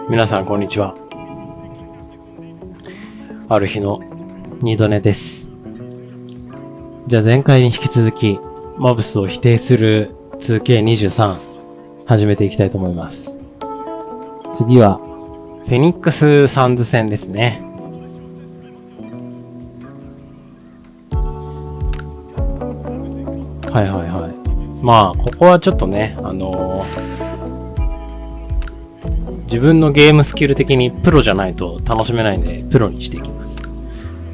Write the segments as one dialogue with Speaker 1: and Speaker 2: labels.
Speaker 1: 皆さんこんにちは。ある日の二度寝です。じゃあ前回に引き続きマブスを否定する 2K23 始めていきたいと思います。次はフェニックスサンズ戦ですね。はいはいはい。まあここはちょっとね、自分のゲームスキル的にプロじゃないと楽しめないんでプロにしていきます。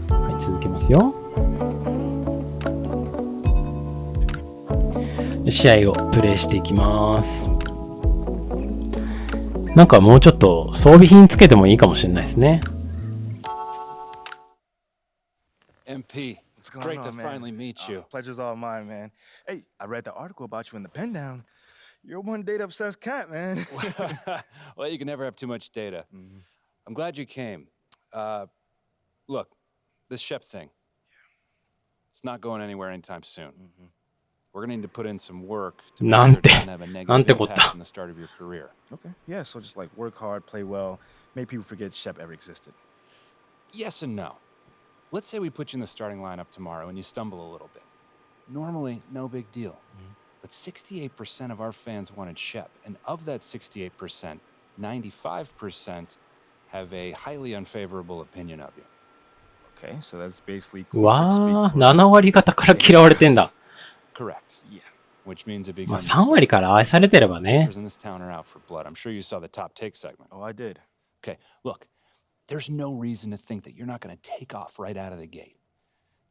Speaker 1: はい、続けますよ。試合をプレイしていきます。なんかもうちょっと装備品つけてもいいかもしれないですね。
Speaker 2: MP, it's great to finally meet you.
Speaker 3: Pleasure's all mine, man. Hey, I read the article about you in the pen down. You're one data-obsessed cat, man.
Speaker 2: Well, you can never have too much data. I'm glad you came. Look, this Shep thing, it's not going anywhere anytime soon. We're going to need to put in some work to make sure it doesn't have a negative impact on the start of your career.
Speaker 3: Okay, yeah, so just like work hard, play well, make people forget Shep ever existed.
Speaker 2: Yes and no. Let's say we put you in the starting lineup tomorrow and you stumble a little bit. Normally, no big deal. But 68% of our fans wanted Shep, and of that 68%, 95% have a highly unfavorable opinion of you.
Speaker 3: Okay, so that's basically
Speaker 1: うわー、7割方から嫌われてんだ。
Speaker 2: Correct.
Speaker 3: Yeah.
Speaker 2: Which means it
Speaker 1: まあ
Speaker 2: becomes
Speaker 1: 3割から愛されてればね。
Speaker 2: in this town are out for blood. I'm sure you saw the top take segment.
Speaker 3: Oh, I did.
Speaker 2: Okay, look, there's no reason to think that you're not going to take off right out of the gate.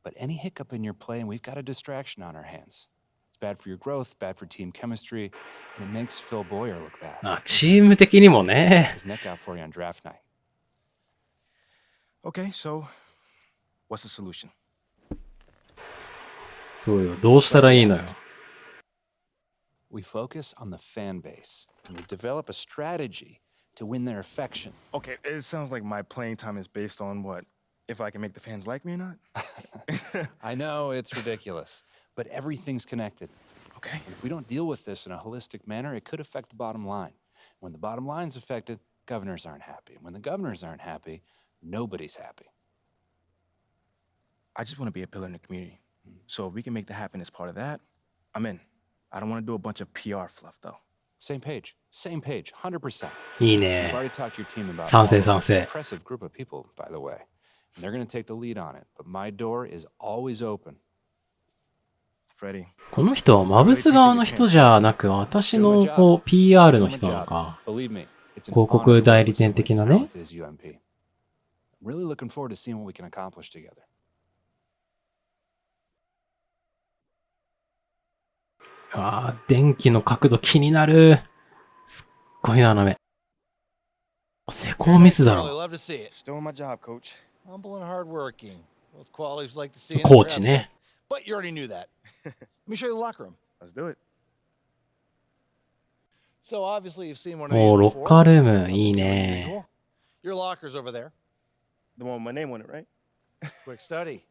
Speaker 2: But any hiccup in your play, and we've got a distraction on our hands. It's bad for your growth, bad for team chemistry, and it makes Phil Boyer look bad.
Speaker 1: あ、チーム的にもね。
Speaker 2: His neck out for you on draft night.
Speaker 3: Okay, so what's the solution?
Speaker 1: そうよ、どうしたらいいのよ。
Speaker 2: We focus on the fan base, and we develop a strategy to win their affection.
Speaker 3: Okay, it sounds like my playing time is based on what? If I can make the fans like me or not?
Speaker 2: I know, it's ridiculous, but everything's connected.
Speaker 3: Okay.
Speaker 2: If we don't deal with this in a holistic manner, it could affect the bottom line. When the bottom line's affected, governors aren't happy. When the governors aren't happy, nobody's happy.
Speaker 3: I just want to be a pillar in the community. So if we can make that happen as part of that, I'm in. I don't want to do a bunch of PR fluff, though.
Speaker 2: Same page, 100%.
Speaker 1: いい
Speaker 2: I've
Speaker 1: ね。
Speaker 2: already talked to your team about
Speaker 1: 賛成
Speaker 2: all
Speaker 1: 賛
Speaker 2: of this.
Speaker 1: 成。
Speaker 2: Impressive group of people, by the way. And they're going to take the lead on it, but my door is always open.
Speaker 3: Freddie.
Speaker 1: この人はマブス側の人じゃなく、私のこう PR の人なのか。
Speaker 2: Believe me, it's an
Speaker 1: 広告代理店的なね。
Speaker 2: honor to work with UMP. I'm really looking forward to seeing what we can accomplish together.
Speaker 1: あー、電気の角度気になる。すっごい斜め。施工ミスだろ。
Speaker 4: Love to see it.
Speaker 3: Still in my job, coach.
Speaker 4: Humble and hardworking. Both qualities like to see in
Speaker 1: コー
Speaker 4: a
Speaker 1: チ
Speaker 4: draft
Speaker 1: ね。
Speaker 4: pick. But you already knew that. Let me show you the locker room.
Speaker 3: Let's do it.
Speaker 4: So obviously you've seen one of
Speaker 1: おー、
Speaker 4: these
Speaker 1: ロ
Speaker 4: before.
Speaker 1: ッカールーム、
Speaker 4: Nothing
Speaker 1: いい
Speaker 4: too
Speaker 1: ね。
Speaker 4: unusual. Your locker's over there.
Speaker 3: The one with my name on it, right?
Speaker 4: Quick study.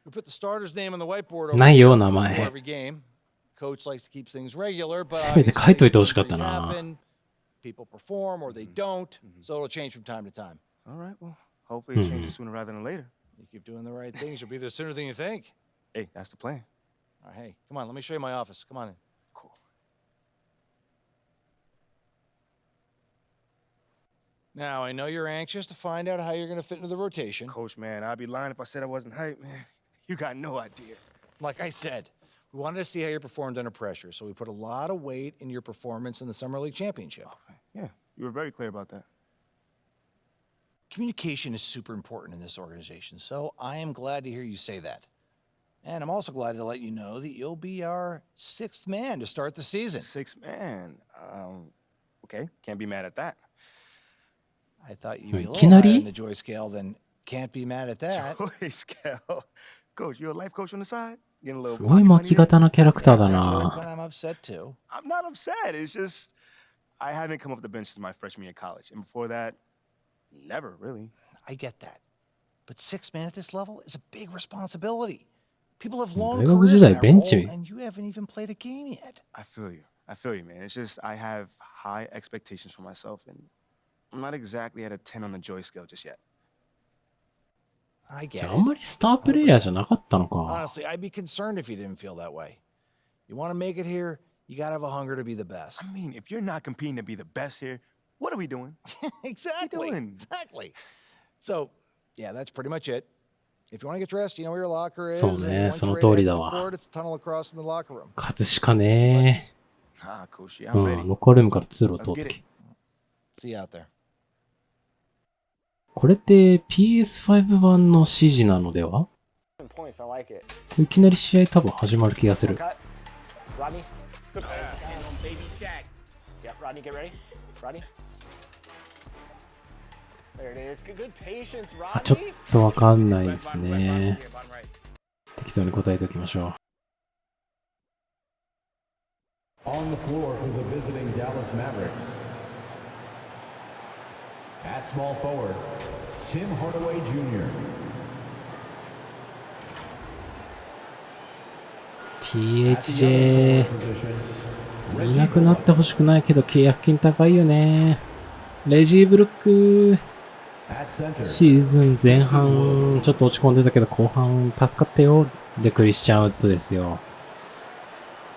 Speaker 4: We put the starter's name on the whiteboard over
Speaker 1: ないよ、名
Speaker 4: before
Speaker 1: 前。
Speaker 4: every game. Coach likes to keep things regular, but
Speaker 1: せめて書いといてほしかった
Speaker 4: injuries
Speaker 1: な。
Speaker 4: happen. People perform or they don't, so it'll change from time to time.
Speaker 3: All right, well, hopefully it changes sooner rather than later.
Speaker 4: You keep doing the right things, you'll be there sooner than you think.
Speaker 3: Hey, that's the plan.
Speaker 4: All right, hey, come on, let me show you my office. Come on in.
Speaker 3: Cool.
Speaker 4: Now, I know you're anxious to find out how you're going to fit into the rotation.
Speaker 3: Coach, man, I'd be lying if I said I wasn't hyped, man. You got no idea.
Speaker 4: Like I said, we wanted to see how you performed under pressure, so we put a lot of weight in your performance in the Summer League Championship.
Speaker 3: Yeah, you were very clear about that.
Speaker 4: Communication is super important in this organization, so I am glad to hear you say that. And I'm also glad to let you know that you'll be our sixth man to start the season.
Speaker 3: Six man. Okay, can't be mad at that.
Speaker 4: I thought you'd be a
Speaker 1: いき
Speaker 4: little
Speaker 1: な
Speaker 4: higher
Speaker 1: り
Speaker 4: in the joy scale than can't be mad at that.
Speaker 3: Joy scale. Coach, you a life coach on the side? Getting a little
Speaker 1: すごい
Speaker 3: pocket
Speaker 1: 巻き
Speaker 3: money there?
Speaker 1: 型のキャラクターだ
Speaker 4: When
Speaker 1: な。
Speaker 4: I'm upset too.
Speaker 3: I'm not upset. It's just I haven't come off the bench since my freshman year of college. And before that, never really.
Speaker 4: I get that. But six man at this level is a big responsibility. People have long
Speaker 1: 大学
Speaker 4: careers
Speaker 1: 時
Speaker 4: in
Speaker 1: 代
Speaker 4: that
Speaker 1: ベンチ
Speaker 4: role, and you haven't even played a game yet.
Speaker 3: I feel you. I feel you, man. It's just I have high expectations for myself, and I'm not exactly at a 10 on the joy scale just yet.
Speaker 4: I get
Speaker 1: あん
Speaker 4: it.
Speaker 1: まりスタープレイヤーじゃなかったのか。
Speaker 4: Honestly, I'd be concerned if you didn't feel that way. You want to make it here, you gotta have a hunger to be the best.
Speaker 3: I mean, if you're not competing to be the best here, what are we doing?
Speaker 4: Exactly.
Speaker 3: doing?
Speaker 4: Exactly. So, yeah, that's pretty much it. If you want to get dressed, you know where your locker is.
Speaker 1: そうね、
Speaker 4: and once
Speaker 1: その
Speaker 4: you're
Speaker 1: 通
Speaker 4: ready
Speaker 1: り
Speaker 4: to
Speaker 1: だ
Speaker 4: hit the
Speaker 1: わ。
Speaker 4: court, it's the tunnel across from the locker room.
Speaker 1: 勝つしかね
Speaker 3: Ah, Koshi,
Speaker 1: え。
Speaker 3: I'm
Speaker 1: うん、
Speaker 3: ready.
Speaker 1: ロッカールームから通路を通
Speaker 3: Let's
Speaker 1: って
Speaker 3: get
Speaker 1: き
Speaker 3: it.。See
Speaker 4: you out there.
Speaker 1: これって PS5 版の指示なのでは？
Speaker 5: Points, I like it.
Speaker 1: いきなり試合多分始まる気がする。
Speaker 5: Cut. Rodney. Good pass. Baby Shaq. Yep, Rodney, get ready. Rodney. There it is. Good patience,
Speaker 1: あ、ちょっ
Speaker 5: Rodney.
Speaker 1: とわかんないです
Speaker 5: Bottom
Speaker 1: ね。
Speaker 5: here, bottom right.
Speaker 1: 適当に答えておきましょう。
Speaker 6: On the floor for the visiting Dallas Mavericks. At small forward, Tim Hardaway Jr.
Speaker 1: THJ いなくなってほしくないけど契約金高いよね。レジーブルック
Speaker 6: At center,
Speaker 1: シーズン前半ちょっと落ち込んでたけど後半助かったよ。でクリスチャンウッドですよ。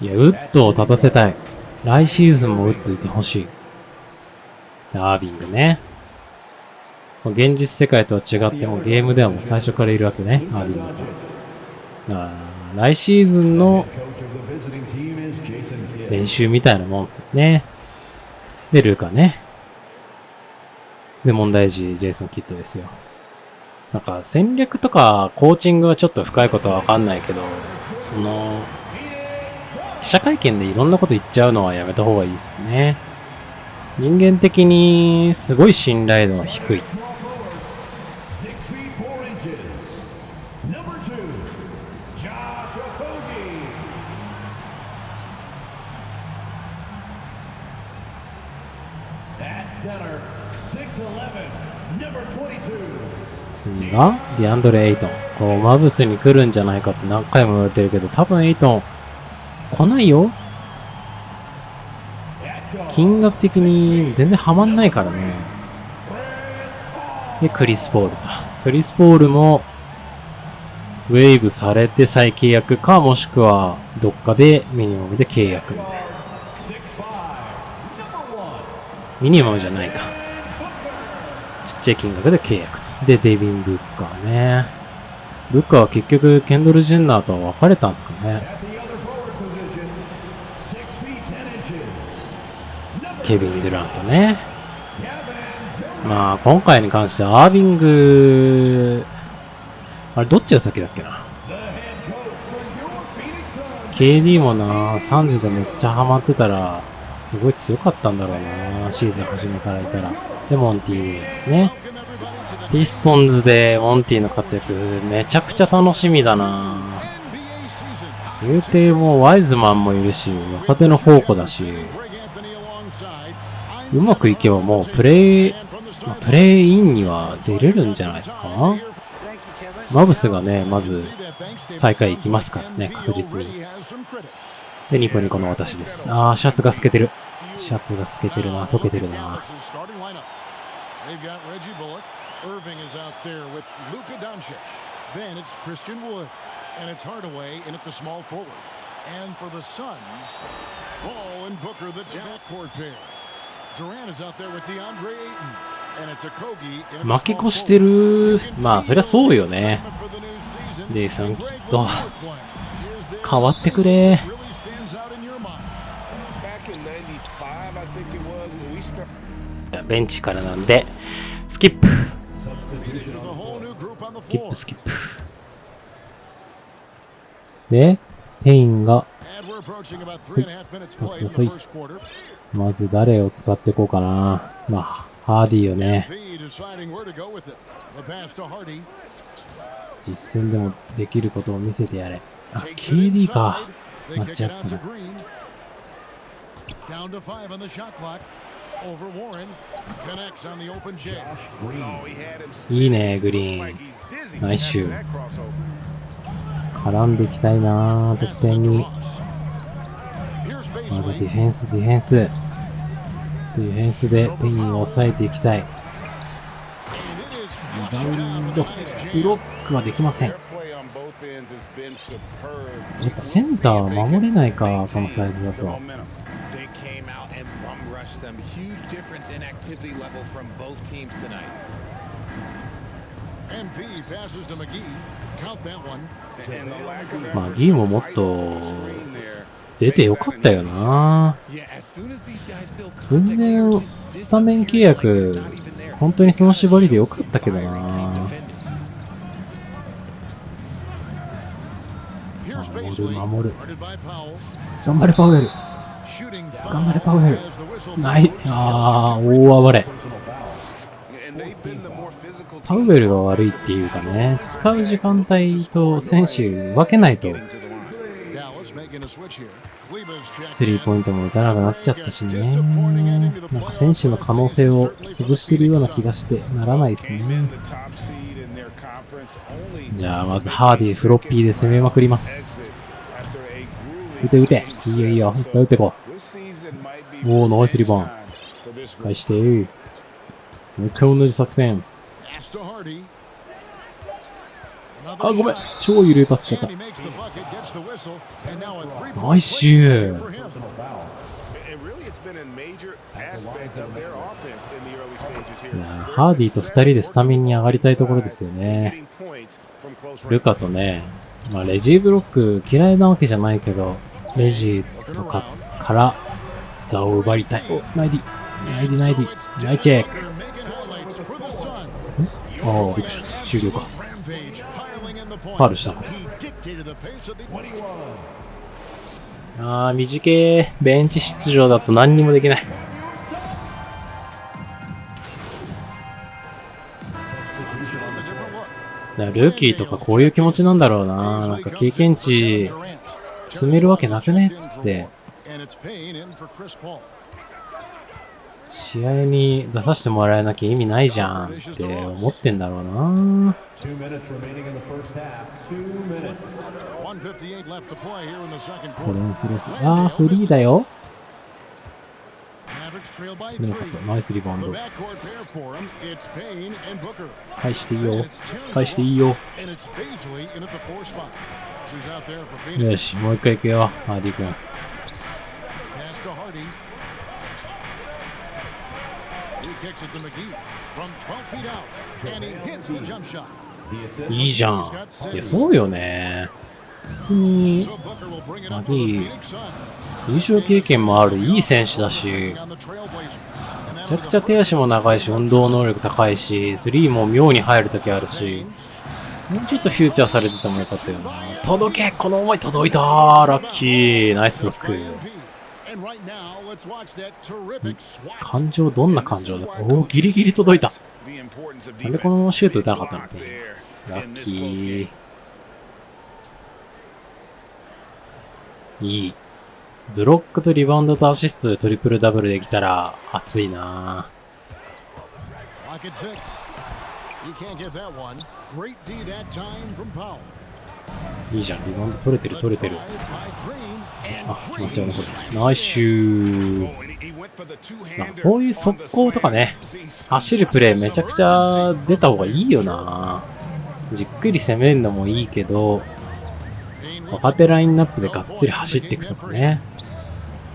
Speaker 1: いやウッドを立たせたい。来シーズンもウッドいてほしい。アービングね。現実世界とは違ってもゲームではもう最初からいるわけね。アービング。だから来シーズンの
Speaker 6: coach of the visiting team is Jason Kidd.
Speaker 1: 練習みたいなもんですよね。で、ルーカね。で、問題児、ジェイソン・キッドですよ。なんか、戦略とか、コーチングはちょっと深いことはわかんないけど、その、記者会見でいろんなこと言っちゃうのはやめた方がいいですね。人間的に、すごい信頼度が低い。
Speaker 6: 6 feet 4 inches. Number 2, Josh Okogie. At center, 6'11", number 22.
Speaker 1: 次が、ディアンドレ・エイトン。こう、マブスに来るんじゃないかって何回も言われてるけど、多分エイトン、来ないよ。金額的に全然ハマんないからね。で、クリス・ポールと。クリス・ポールも、ウェーブされて再契約か、もしくは、どっかでミニマムで契約みたいな。ミニマムじゃないか。ちっちゃい金額で契約と。で、デビン・ブッカーね。ブッカーは結局、ケンドル・ジェンナーとは別れたんですかね。
Speaker 6: At the other forward position, 6 feet 10 inches.
Speaker 1: ケビン・デュラントね。まあ、今回に関してはアービング、あれ、どっちが先だっけな。KD もな、サンズでめっちゃハマってたら、すごい強かったんだろうな、シーズン初めからいたら。で、モンティ・ウィリアムですね。ピストンズでモンティの活躍、めちゃくちゃ楽しみだな。言うてもうワイズマンもいるし、若手の宝庫だし、うまくいけばもうプレイインには出れるんじゃないですか。マブスがね、まず最下位行きますからね、確実に。で、ニコニコの私です。あー、シャツが透けてる。シャツが透けてるな、溶けてるな。
Speaker 7: They've got Reggie Bullock. Irving is out there with Luka Doncic. Then it's Christian Wood. And it's Hardaway in at the small forward. And for the Suns, Paul and Booker, the backcourt pair. Durant is out there with DeAndre Ayton. And it's Okogie in at the
Speaker 1: 負け
Speaker 7: small
Speaker 1: 越して
Speaker 7: forward.
Speaker 1: る。まあ、そりゃそうよね。
Speaker 7: For the new season,
Speaker 1: ジェイソン・キ
Speaker 7: Greg
Speaker 1: ッド。
Speaker 7: Okogie is there.
Speaker 1: 変わってくれ。
Speaker 7: Really stands out in your mind.
Speaker 5: Back in 95, I think it was, when we started.
Speaker 1: ベンチからなんで、スキップ。
Speaker 7: There's a whole new group on the
Speaker 1: スキッ
Speaker 7: floor.
Speaker 1: プ、スキップ。で、ペインが、
Speaker 7: And we're approaching about 3.5 minutes play in the
Speaker 1: ください。
Speaker 7: first quarter.
Speaker 1: まず誰を使っていこうかな。まあ、ハーディよね。
Speaker 7: V deciding where to go with it. The pass to Hardy.
Speaker 1: 実戦でもできることを見せてやれ。あ、
Speaker 7: Takes it
Speaker 1: KD か。
Speaker 7: inside. They
Speaker 1: マッ
Speaker 7: kick
Speaker 1: チア
Speaker 7: it
Speaker 1: ッ
Speaker 7: out
Speaker 1: プ
Speaker 7: to
Speaker 1: だ。
Speaker 7: Green. Down to 5 on the shot clock. Over Warren. Connects on the open jam.
Speaker 5: Oh, he had him
Speaker 1: いいね、グリ
Speaker 5: looks
Speaker 1: ー
Speaker 5: like
Speaker 1: ン。
Speaker 5: he's dizzy
Speaker 1: ナイスシュ
Speaker 5: after
Speaker 1: ー。
Speaker 5: that crossover.
Speaker 1: 絡んでいきたいな、得
Speaker 7: Passes it
Speaker 1: 点
Speaker 7: to
Speaker 1: に。
Speaker 7: Ross. Here's
Speaker 1: まずディ
Speaker 7: Bazley.
Speaker 1: フェンス、ディフェンス。デディフェンスでペインを抑えていきたい。リバウンド、ブロックはできません。やっぱセンターは守れないか、このサイズだと。マギーももっと出てよかったよな。全然スタメン契約本当にその縛りでよかったけどな。守る。頑張れパウエル。頑張れパウエル。大暴れ。パウエルが悪いっていうかね、使う時間帯と選手分けないとスリーポイントも打たなくなっちゃったしね。なんか選手の可能性を潰してるような気がしてならないですね。じゃあまずハーディフロッピーで攻めまくります。打て。いいよ。いっぱい打ってこう。おー、ナイスリバウンド。返して。もう一回同じ作戦。あ、ごめん。超緩いパスしちゃった。ナイスシュー。いや、ハーディと2人でスタメンに上がりたいところですよね。ルカとね、まあ、レジーブロック嫌いなわけじゃないけど、レジとかから座を奪いたい。お、ナイディ。ナイチェック。ああ、びっくりした。終了か。ファウルしたの。ああ、短い。ベンチ出場だと何にもできない。ルーキーとかこういう気持ちなんだろうな。なんか経験値積めるわけなくねっつって。試合に出させてもらえなきゃ意味ないじゃんって思ってんだろうな。トレンスロス。ああ、フリーだよ。でもナイスリバウンド。返していいよ。よし、もう一回行くよ、ハーディ君。いいじゃん。いや、そうよね。別にマギー優勝経験もあるいい選手だし、めちゃくちゃ手足も長いし、運動能力高いし、スリーも妙に入るときあるし、もうちょっとフューチャーされててもよかったよな。届け、この思い届いたー。ラッキー。ナイスブロック。感情、どんな感情だった？おー、ギリギリ届いた。なんでこのシュート打たなかったの？ラッキー。いい。ブロックとリバウンドとアシストでトリプルダブルできたら熱いな。いいじゃん、リバウンド取れてる。あ、待っちゃうね、これ。ナイスシュー。なんかこういう速攻とかね、走るプレーめちゃくちゃ出た方がいいよな。じっくり攻めるのもいいけど、若手ラインナップでがっつり走っていくとかね。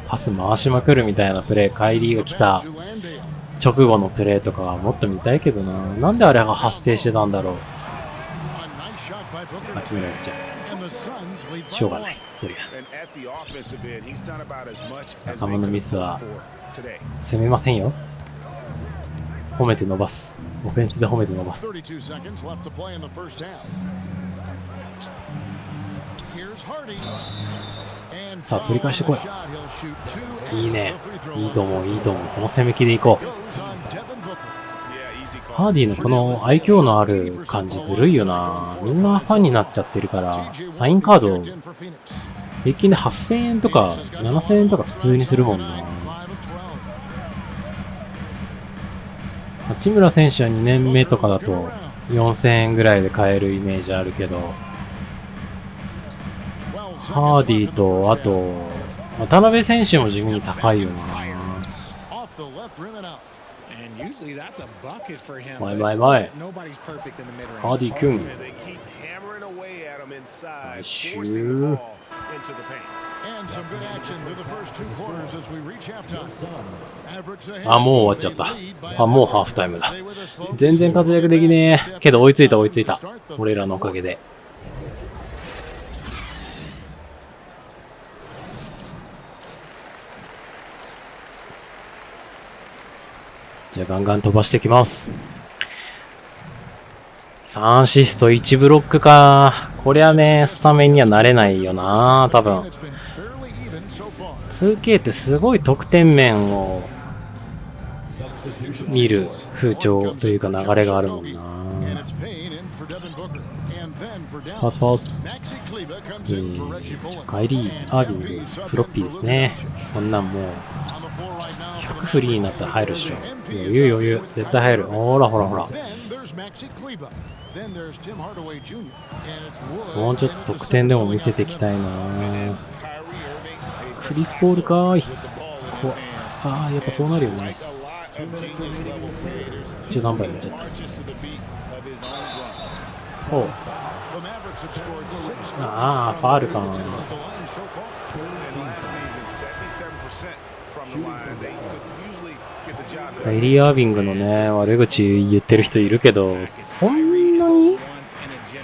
Speaker 1: パス回しまくるみたいなプレー、カイリーが来た直後のプレーとかはもっと見たいけどな。なんであれが発生してたんだろう。決められちゃう。しょうがない。そりゃ。仲間のミスは攻めませんよ。褒めて伸ばす。オフェンスで褒めて伸ばす。さあ、取り返してこい。いいね。いいと思う。その攻め気でいこう。ハーディのこの愛嬌のある感じずるいよな。みんなファンになっちゃってるから、サインカード平均で8000円とか7000円とか普通にするもんな。八村選手は2年目とかだと4000円ぐらいで買えるイメージあるけど、ハーディと、あと、渡辺選手も地味に高いよな。前前前。ハーディ君。シュー。あ、もう終わっちゃった。あ、もうハーフタイムだ。全然活躍できねえ。けど追いついた追いついた。俺らのおかげで。じゃあガンガン飛ばしてきます。3アシスト1ブロックか。こりゃね、スタメンにはなれないよな、多分。2K ってすごい得点面を見る風潮というか流れがあるもんな。パスパス。カイリー、アービング、フロッピーですね。こんなんもう、100フリーになったら入るっしょ。余裕余裕。絶対入る。ほらほらほら。もうちょっと得点でも見せていきたいな。クリス・ポールかーい。ああ、やっぱそうなるよね。中途半端になっちゃった。フォース。ああ、ファールかな。カイリー・アービングのね、悪口言ってる人いるけど、そんなに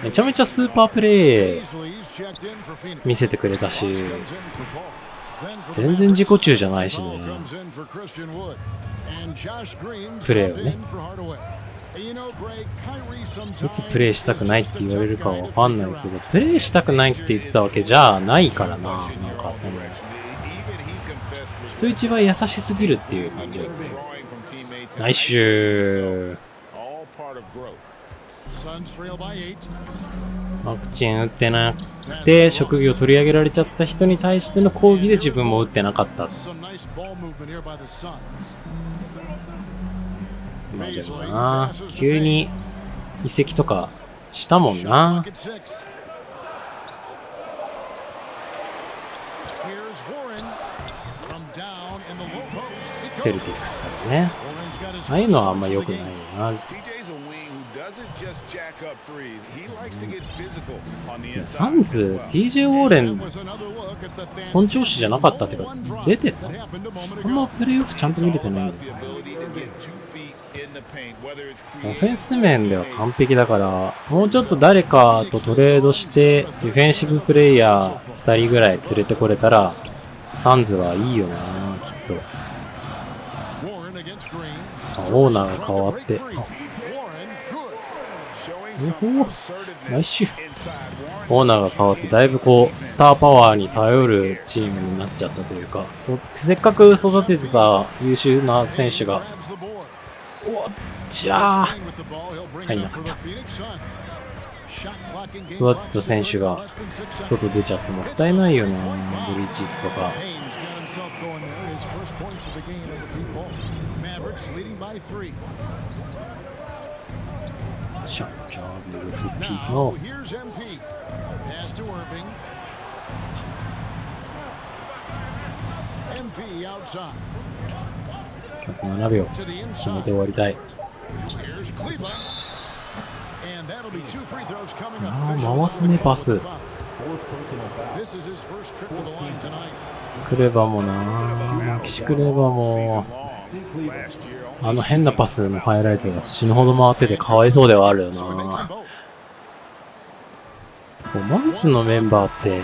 Speaker 1: めちゃめちゃスーパープレー見せてくれたし、全然自己中じゃないしね。プレーをね。いつプレイしたくないって言われるかはわかんないけど、プレイしたくないって言ってたわけじゃないからな。なんかその、人一倍優しすぎるっていう感じ。ナイスシュー。ワクチン打ってなくて職業取り上げられちゃった人に対しての抗議で自分も打ってなかった。まあでもな、急に移籍とかしたもんな。セルティックスからね。ああいうのはあんま良くないよな。サンズ、TJ ウォーレン、本調子じゃなかったってか、出てた？そんなプレイオフちゃんと見れてないんだよ。オフェンス面では完璧だから、もうちょっと誰かとトレードして、ディフェンシブプレイヤー2人ぐらい連れてこれたら、サンズはいいよな、きっと。オーナーが変わって。ナイスシュー。オーナーが変わってだいぶこうスターパワーに頼るチームになっちゃったというか、せっかく育ててた優秀な選手がじゃあ入んなかった。育てた選手が外出ちゃってもったいないよな。ブリーチズとか。シャッジャーブルフピーキノース。あと7秒決めて終わりたい。回すねパス。クレバもな、マキシクレバもあの変なパスのハイライトが死ぬほど回っててかわいそうではあるよな。マブスのメンバーって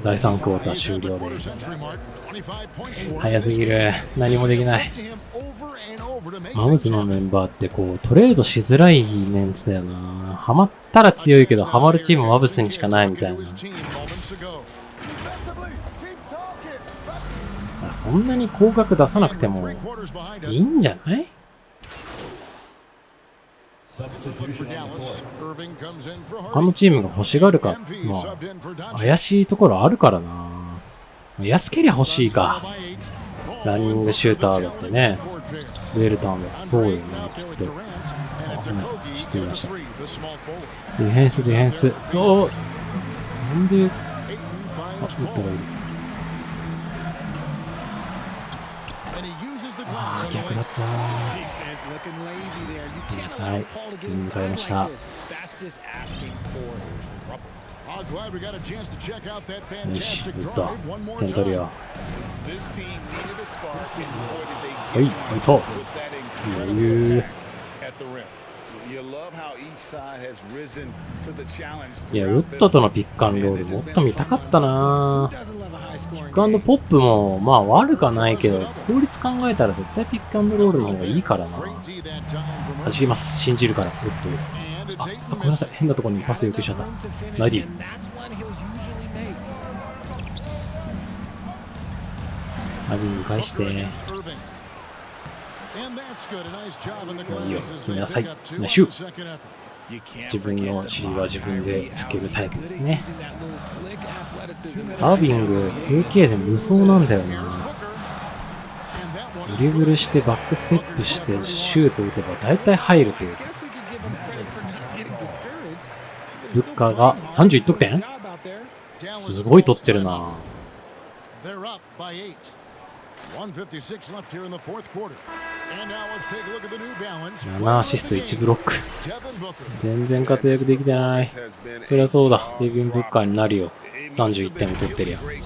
Speaker 1: 第3クォーター終了です。早すぎる。何もできない。マブスのメンバーってこうトレードしづらいメンツだよな。ハマったら強いけどハマるチームマブスにしかないみたいな。そんなに高額出さなくてもいいんじゃない？他のチームが欲しがるか、まあ怪しいところあるからな。安けりゃ欲しいか。ランニングシューターだってね、ウェルターだってそうよね、きっと。あ、ごめんなさい、ちょっと言いました。ディフェンスディフェンス。おお、なんで打ったらいい。ごめんなさい。次に向かいました。よし、打った。点取るよ。はい、打った。余裕。いや、ウッドとのピックアンドロールもっと見たかったな。ピックアンドポップもまあ悪かないけど、効率考えたら絶対ピックアンドロールの方がいいからな。走ります。信じるから、ウッド。あ、ごめんなさい。変なところにパス要求しちゃった。ナディ。ナディに返して。いいよ、決めなさい。ナイシュ。自分の尻は自分で拭けるタイプですね。アービング 2K で無双なんだよな。ドリブルしてバックステップしてシュート打てば大体入るという。ブッカーが31得点？すごい取ってるな。7アシスト1ブロック。全然活躍できてない。そりゃそうだ。デビン・ブッカーになるよ。31点も取ってるやん。次に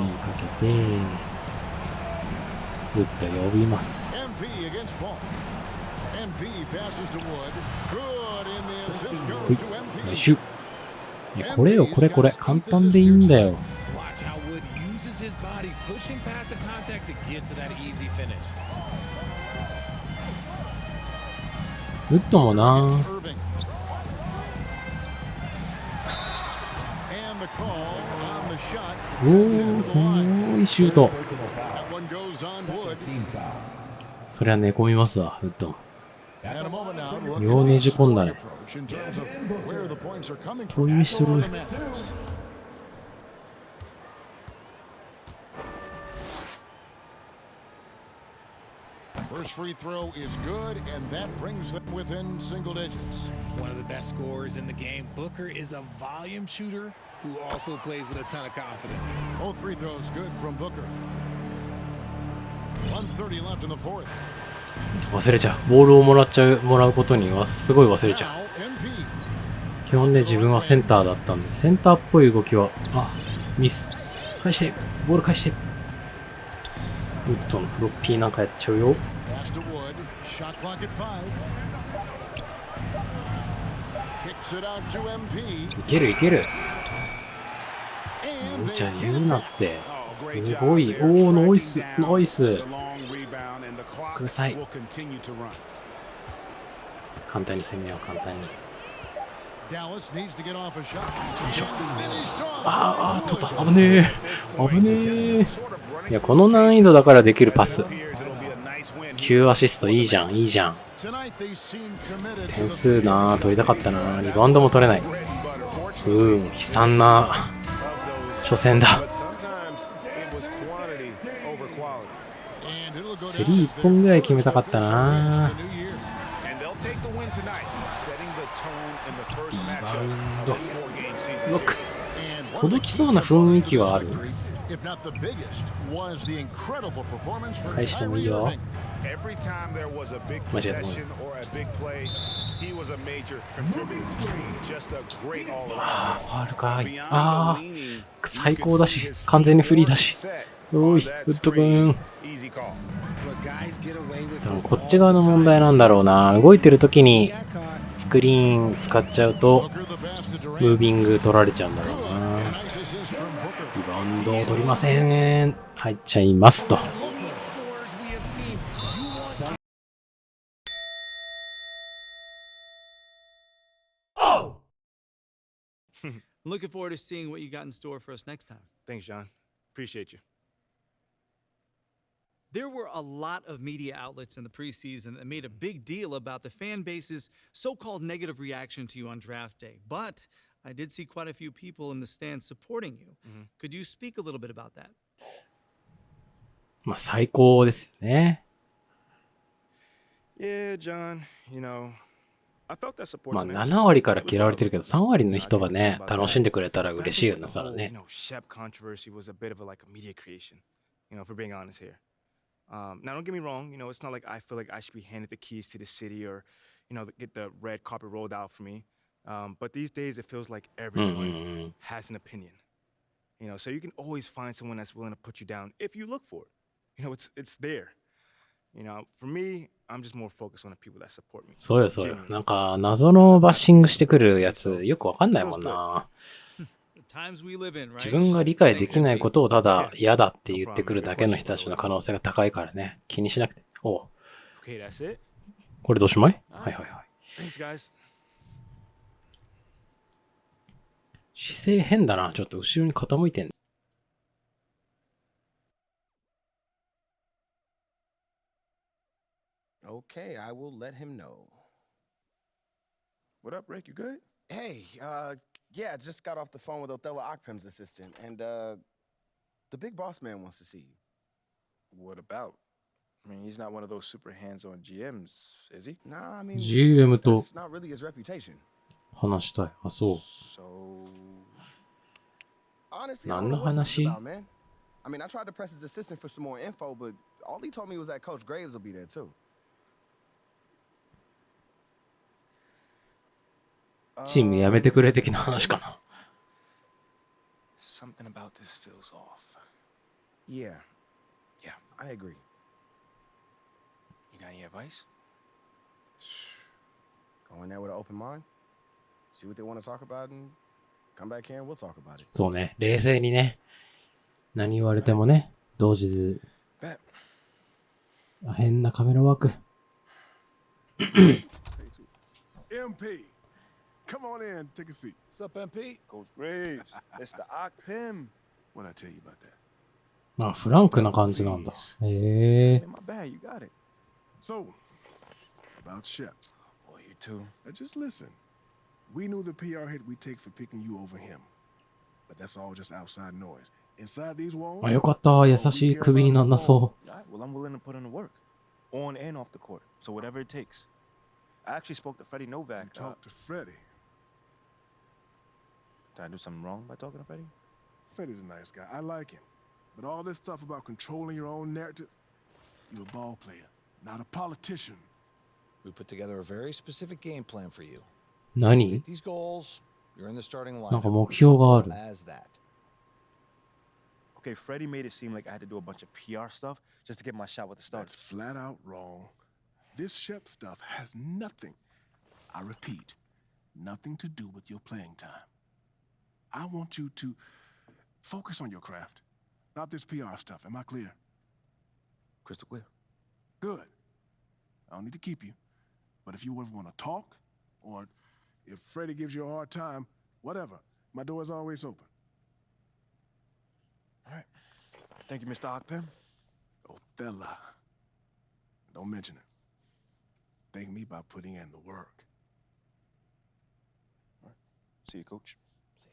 Speaker 1: かけてウッド呼びます。よいしょ。これよ、これ簡単でいいんだよ。ウッドもな。おー、すごいシュート。そりゃ寝込みますわ、ウッド。両ねじ込んだね。遠い目してるね。
Speaker 7: First free throw is good, and that brings them within single digits.
Speaker 6: One of the best scorers in the game. Booker is a volume shooter who also plays with a ton of confidence.
Speaker 7: Both free throws good from Booker. 1:30 left in the fourth.
Speaker 1: 忘れちゃう。ボールをもらうことにはすごい忘れちゃう。基本で自分はセンターだったんで、センターっぽい動きは、ミス。返して、ボール返して。ウッドのフロッピーなんかやっちゃうよ。いけるいける。むちゃ言うなって。すごい。おー、ノイス。ノイス。ください。簡単に攻めよう、簡単に。よいしょ。取った。危ねえ。危ねえ。いや、この難易度だからできるパス。9アシストいいじゃん、いいじゃん。点数なぁ、取りたかったなぁ。リバウンドも取れない。悲惨な初戦だ。スリー1本ぐらい決めたかったな。リバウンドロック。届きそうな雰囲気はある。返してもいいよ。間違えたもんです。ファウルかい。最高だし、完全にフリーだし。おい、ウッド君。でもこっち側の問題なんだろうな。動いてる時にスクリーン使っちゃうとムービング取られちゃうんだろうな。リバウンドを取りません。入っちゃいますと。
Speaker 8: Looking forward to seeing what you got in store for us next time.
Speaker 3: Thanks, John. Appreciate you.
Speaker 8: There were a lot of media outlets in the preseason that made a big deal about the fan base's so-called negative reaction to you on draft day. But I did see quite a few people in the stands supporting you. Could you speak a little bit about that?
Speaker 1: まあ最高ですよね。
Speaker 3: Yeah, John, I felt that support.
Speaker 1: まあ7割から嫌われてるけど3割の人がね、楽しんでくれたら嬉しいよな、そらね。
Speaker 3: Shep controversy was a bit of like a media creation, for being honest here. Now don't get me wrong, it's not like I feel like I should be handed the keys to the city or, get the red carpet rolled out for me. But these days it feels like everyone has an opinion. So you can always find someone that's willing to put you down if you look for it. It's there. For me, I'm just more focused on the people that support me.
Speaker 1: そうよ、そうよ。なんか、謎のバッシングしてくるやつ、よくわかんないもんな。自分が理解できないことをただ嫌だって言ってくるだけの人たちの可能性が高いからね。気にしなくて。おう。これどうしまい？はいはいはい。姿勢変だな。ちょっと後ろに傾いてん。
Speaker 9: Okay, I will let him know.
Speaker 3: What up, Rick? You good?
Speaker 9: Hey, yeah, just got off the phone with Othello Akpem's assistant, and the big boss man wants to see you.
Speaker 3: What about? I mean, he's not one of those super hands-on GMs, is he?
Speaker 9: Nah, I mean,
Speaker 1: GM と
Speaker 9: that's not really his reputation.
Speaker 1: 話したい。あ、そう。
Speaker 9: So, honestly, I
Speaker 1: 何
Speaker 9: don't
Speaker 1: の
Speaker 9: know what this is
Speaker 1: 話？
Speaker 9: about, man. I mean, I tried to press his assistant for some more info, but all he told me was that Coach Graves will be there too.
Speaker 1: チーム辞めてくれ的な話かな。
Speaker 3: Something about this feels off.
Speaker 9: Yeah, I agree.
Speaker 3: You got any advice?
Speaker 9: Go in there with an open mind, see what they want to talk about, and come back here and we'll talk about it.
Speaker 1: そうね。冷静にね。何言われてもね。動じず。あ、変なカメラワーク。
Speaker 7: MP, come on in, take a seat.
Speaker 4: What's up, MP?
Speaker 3: Coach Graves, it's the Akpem.
Speaker 7: What'd I tell you about that?
Speaker 1: あ、フランクな感じなんだ。へえ。
Speaker 3: My bad, you got it.
Speaker 7: So, about Shep.
Speaker 3: Boy, you too.
Speaker 7: Just listen. We knew the PR hit we'd take for picking you over him. But that's all just outside noise. Inside these walls,
Speaker 1: あ、よかった。優しい首になんなそ
Speaker 3: Well, I'm willing to put in the work, on and off the court. So whatever it takes. I actually spoke to Freddie Novak.
Speaker 7: talk to Freddie.
Speaker 3: Did I do something wrong by talking to Freddie?
Speaker 7: Freddie's a nice guy. I like him. But all this stuff about controlling your own narrative, you're a ball player, not a politician.
Speaker 4: We put together a very specific game plan for you.
Speaker 1: う。何？
Speaker 4: Meet these goals, you're in the starting
Speaker 1: なんか
Speaker 4: lineup.
Speaker 1: 目標がある。
Speaker 4: As that.
Speaker 3: Okay, Freddie made it seem like I had to do a bunch of PR stuff just to get my shot with the
Speaker 7: That's
Speaker 3: starters.
Speaker 7: flat out wrong. This Shep stuff has nothing, I repeat, nothing to do with your playing time. I want you to focus on your craft, not this PR stuff. Am I clear?
Speaker 3: Crystal clear.
Speaker 7: Good. I don't need to keep you. But if you ever want to talk, or if Freddie gives you a hard time, whatever, my door is always open.
Speaker 3: All right. Thank you, Mr. Akpem.
Speaker 7: Othello. Don't mention it. Thank me by putting in the work.
Speaker 3: All right. See you, Coach.
Speaker 9: See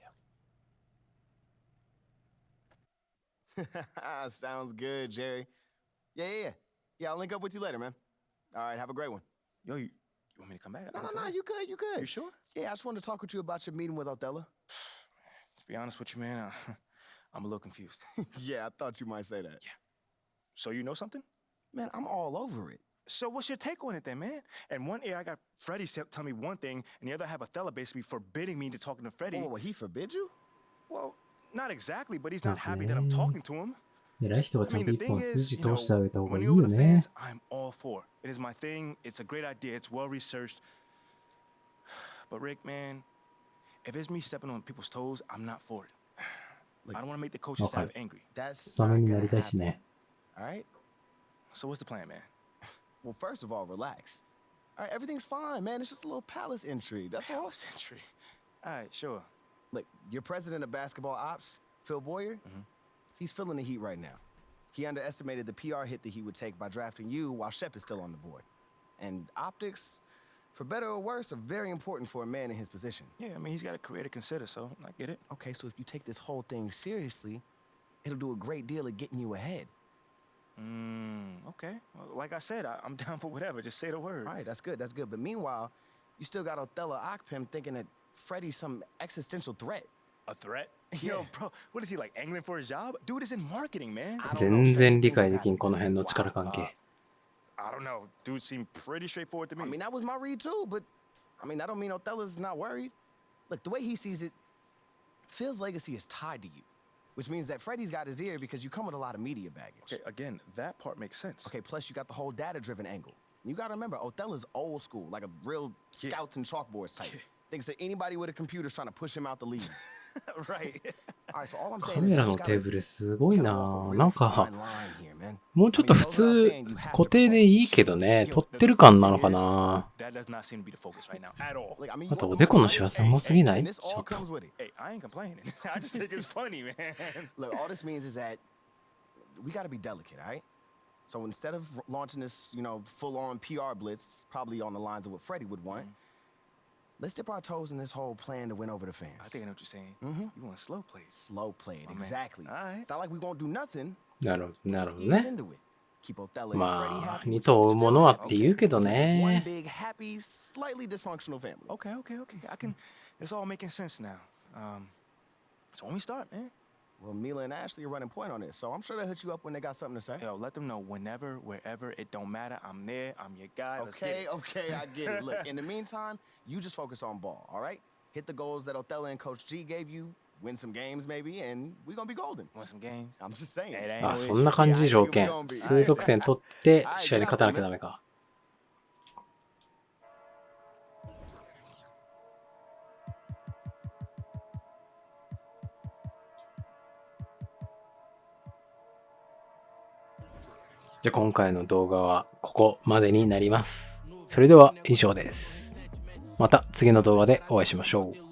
Speaker 9: ya. Sounds good, Jerry. Yeah. I'll link up with you later, man. All right, have a great one.
Speaker 3: Yo, you want me to come back?
Speaker 9: No, you good.
Speaker 3: You sure?
Speaker 9: Yeah, I just wanted to talk with you about your meeting with Othello.
Speaker 3: To be honest with you, man, I'm a little confused.
Speaker 9: Yeah, I thought you might say that.
Speaker 3: Yeah. So you know something?
Speaker 9: Man, I'm all over it.
Speaker 3: So what's your take on it then, man? And one ear I got Freddie tell me one thing, and the other I have Othello basically forbidding me to talking to Freddie.
Speaker 9: Oh, he forbid you?
Speaker 3: Well, not exactly, but he's not happy that I'm talking to him.
Speaker 1: 偉い人はちゃんと
Speaker 3: the
Speaker 1: 一
Speaker 3: thing
Speaker 1: 本
Speaker 3: is,
Speaker 1: 筋通してあげた方がい
Speaker 3: when
Speaker 1: い
Speaker 3: you're
Speaker 1: よ
Speaker 3: with the
Speaker 1: ね
Speaker 3: fans,。I'm all for it. It is my thing. It's a great idea. It's well researched. But Rick, man, if it's me stepping on people's toes, I'm not for it.
Speaker 9: Look,
Speaker 3: I don't want to make the coaching staff angry.
Speaker 9: That's
Speaker 1: スタメンになりたいし
Speaker 9: happen.
Speaker 1: ね。
Speaker 9: All right?
Speaker 3: So what's the plan, man?
Speaker 9: Well, first of all, relax. All right, everything's fine, man. It's just a little palace intrigue. That's all.
Speaker 3: Palace entry. All right, sure.
Speaker 9: Look, your president of basketball ops, Phil Boyer, he's feeling the heat right now. He underestimated the PR hit that he would take by drafting you while Shep is still on the board. And optics, for better or worse, are very important for a man in his position.
Speaker 3: Yeah, I mean, he's got a career to consider, so I get it.
Speaker 9: Okay, so if you take this whole thing seriously, it'll do a great deal of getting you ahead.
Speaker 3: Okay. Well, like I said, I'm down for whatever. Just say the word.
Speaker 9: All right, that's good. But meanwhile, You still got Othello Akpim thinking that Freddie's some existential threat.
Speaker 3: A threat? Yo, bro, what is he like angling for a job? Dude is in marketing, man.
Speaker 1: 全然理解できん、この辺の力関係。
Speaker 3: I don't know. Dude seemed pretty straightforward to me.
Speaker 9: I mean, that was my read too, but I mean, that don't mean Othello's not worried. Look, the way he sees it, Phil's legacy is tied to you, which means that Freddie's got his ear because you come with a lot of media baggage.
Speaker 3: Okay, again, that part makes sense.
Speaker 9: Okay, plus you got the whole data-driven angle. You gotta remember, Othello's old school, like a real scouts and chalkboards type. Thinks that anybody with a computer is trying to push him out the league.
Speaker 3: Right.
Speaker 9: All right, so all I'm
Speaker 1: カ
Speaker 9: saying
Speaker 1: メ
Speaker 9: is
Speaker 1: ラ
Speaker 9: you
Speaker 1: の
Speaker 9: just
Speaker 1: テー
Speaker 9: gotta
Speaker 1: ブルすごい
Speaker 9: walk
Speaker 1: な
Speaker 9: a
Speaker 1: ぁ。
Speaker 9: real
Speaker 1: なん
Speaker 9: fine
Speaker 1: か、
Speaker 9: line here, man.
Speaker 1: もうちょっと
Speaker 9: I mean,
Speaker 1: 普
Speaker 9: you know what I'm
Speaker 1: 通
Speaker 9: saying? You have to
Speaker 1: 固定でいいけどね、
Speaker 3: Yo,
Speaker 1: 撮っ
Speaker 3: the
Speaker 1: てる感
Speaker 3: thing
Speaker 1: なのか
Speaker 3: is,
Speaker 1: な。
Speaker 3: That does not seem to be the focus right now at all.
Speaker 9: Like, I mean,
Speaker 1: あと
Speaker 9: you
Speaker 1: お
Speaker 9: want
Speaker 1: で
Speaker 9: the
Speaker 1: この
Speaker 9: right
Speaker 1: シワ
Speaker 9: life,
Speaker 1: すごすぎない？
Speaker 9: and this
Speaker 1: ちょ
Speaker 9: all
Speaker 1: っと。
Speaker 9: comes with it.
Speaker 3: Hey, I ain't complaining. I just think it's funny, man.
Speaker 9: Look, all this means is that we got to be delicate, all right? So instead of launching this, you know, full-on PR blitz, probably on the lines of what Freddie would want, let's dip our toes in this whole plan to win over the fans.
Speaker 3: I think I know what you're saying. You want slow plays.
Speaker 9: Slow play it,
Speaker 3: man.
Speaker 9: exactly.
Speaker 3: All right.
Speaker 9: It's not like we won't do nothing.
Speaker 1: なるほど、なる
Speaker 9: Just
Speaker 1: ほど
Speaker 9: ease
Speaker 1: ね。
Speaker 9: into it. Keep Othello and Freddie
Speaker 1: まあ、
Speaker 9: happy.
Speaker 1: 二
Speaker 9: which
Speaker 1: 頭追
Speaker 9: keeps
Speaker 1: う
Speaker 9: Phil
Speaker 1: ものは
Speaker 9: happy.
Speaker 1: って言うけど
Speaker 9: It's just one
Speaker 1: ね。
Speaker 9: big, happy, slightly dysfunctional family.
Speaker 3: Okay, okay, okay. I can. It's all making sense now. So when we start, man.
Speaker 9: Well, Mila and Ashley are running point on this, so I'm sure they'll hit you up when they got something to say.
Speaker 3: Yo, let them know whenever, wherever, it don't matter. I'm there. I'm your guy. Let's get
Speaker 9: Okay,
Speaker 3: it.
Speaker 9: okay, I get it. Look, in the meantime, you just focus on ball, all right? Hit the goals that Othello and Coach G gave you, win some games maybe, and we're gonna be golden.
Speaker 3: Want some games?
Speaker 9: I'm just saying.
Speaker 3: Hey, that ain't
Speaker 1: あ、
Speaker 3: no
Speaker 1: そ
Speaker 3: issue.
Speaker 1: んな感じ条件。数得点取って試合に勝たなきゃダメか。じゃあ今回の動画はここまでになります。それでは以上です。また次の動画でお会いしましょう。